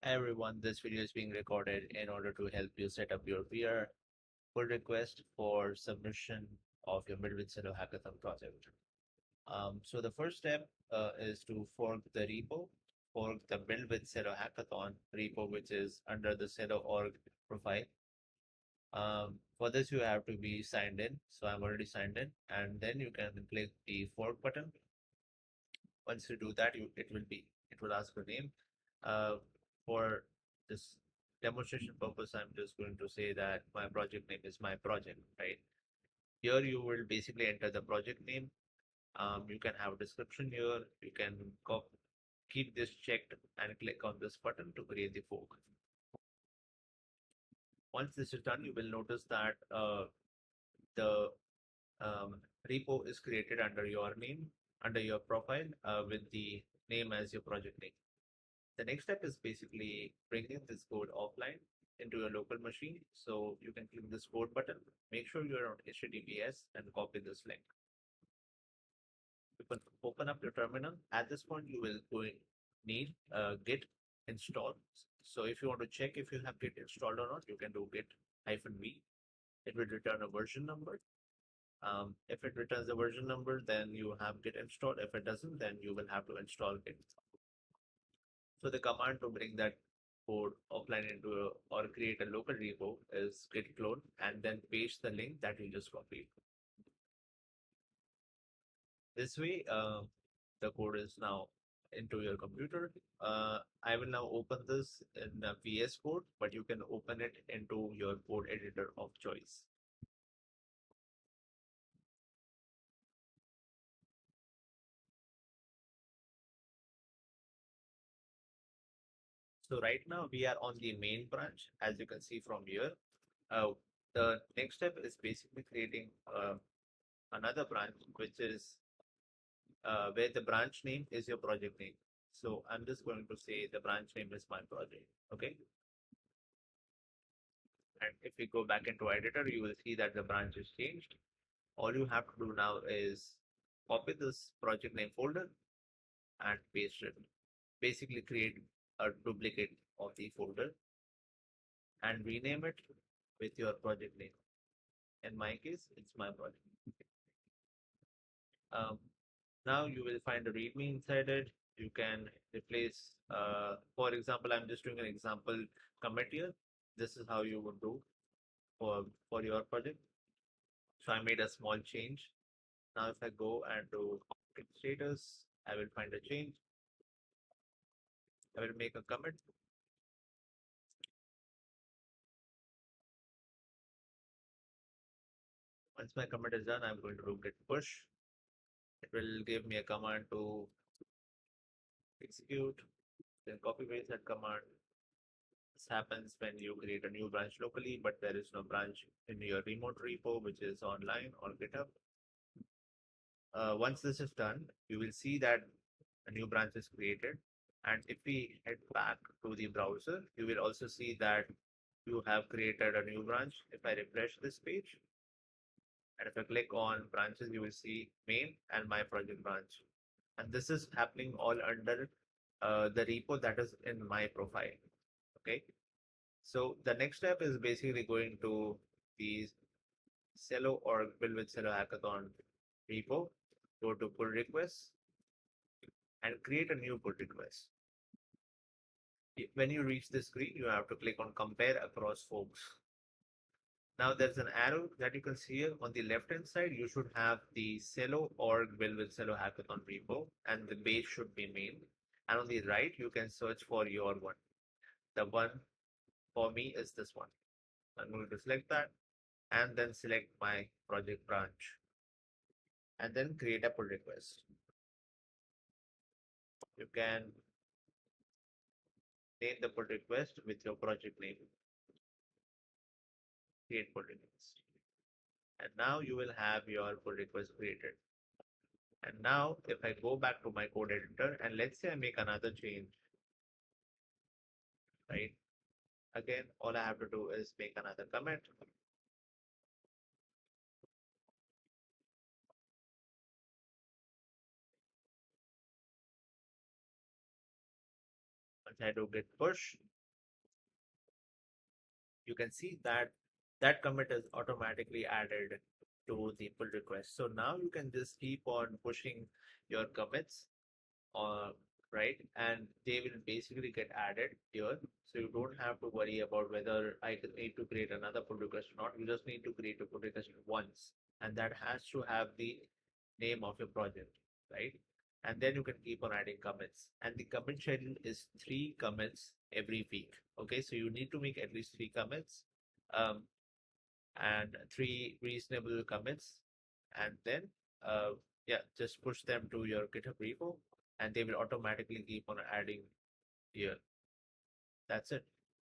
Everyone, this video is being recorded in order to help you set up your PR pull request for submission of your Build with Zero Hackathon project. So the first step is to fork the repo, fork the Build with Zero Hackathon repo, which is under the Zero org profile. For this, you have to be signed in. So I'm already signed in, and then you can click the fork button. Once you do that, it will ask your name. Uh, for this demonstration purpose, I'm just going to say that my project name is my project, right? Here you will basically enter the project name. You can have a description here. You can keep this checked and click on this button to create the fork. Once this is done, you will notice that the repo is created under your name, under your profile, with the name as your project name. The next step is basically bringing this code offline into your local machine. So you can click this code button, make sure you're on HTTPS and copy this link. You can open up your terminal. At this point, you will need git install. So if you want to check if you have git installed or not, you can do git-v. It will return a version number. If it returns a version number, then you have git installed. If it doesn't, then you will have to install git. So the command to bring that code offline into or create a local repo is git clone and then paste the link that you just copied. This way, the code is now into your computer. I will now open this in the VS Code, but you can open it into your code editor of choice. So right now we are on the main branch, as you can see from here. Uh, the next step is basically creating another branch, which is where the branch name is your project name. So I'm just going to say the branch name is my project. Okay. And if we go back into editor, you will see that the branch is changed. All you have to do now is copy this project name folder and paste it. Basically create a duplicate of the folder and rename it with your project name. In my case, it's my project. Um, Now you will find a README inside it. You can replace, for example, I'm just doing an example commit here. This is how you would do for your project. So I made a small change. Now if I go and do git status, I will find a change. I will make a commit. Once my commit is done, I'm going to do git push. It will give me a command to execute. Then copy paste that command. This happens when you create a new branch locally, but there is no branch in your remote repo, which is online on GitHub. Once this is done, you will see that a new branch is created. And if we head back to the browser, you will also see that you have created a new branch. If I refresh this page, and if I click on branches, you will see main and my project branch. And this is happening all under the repo that is in my profile. Okay. So the next step is basically going to the Cello or Build with Cello Hackathon repo, go to pull requests and create a new pull request. When you reach this screen, you have to click on compare across forks. Now there's an arrow that you can see here on the left hand side. You should have the Cello or Build with Cello Hackathon repo and the base should be main. And on the right, you can search for your one. The one for me is this one. I'm going to select that and then select my project branch and then create a pull request. You can name the pull request with your project name, create pull request. And now you will have your pull request created. And now if I go back to my code editor and let's say I make another change, right? Again, all I have to do is make another commit. Once I do git push, you can see that that commit is automatically added to the pull request. So now you can just keep on pushing your commits, uh, right? And they will basically get added here. So you don't have to worry about whether I need to create another pull request or not. You just need to create a pull request once, and that has to have the name of your project, right? And then you can keep on adding commits. And the commit schedule is 3 commits every week. Okay, so you need to make at least 3 commits, um, and 3 reasonable commits, and then yeah, just push them to your GitHub repo, and they will automatically keep on adding here. That's it.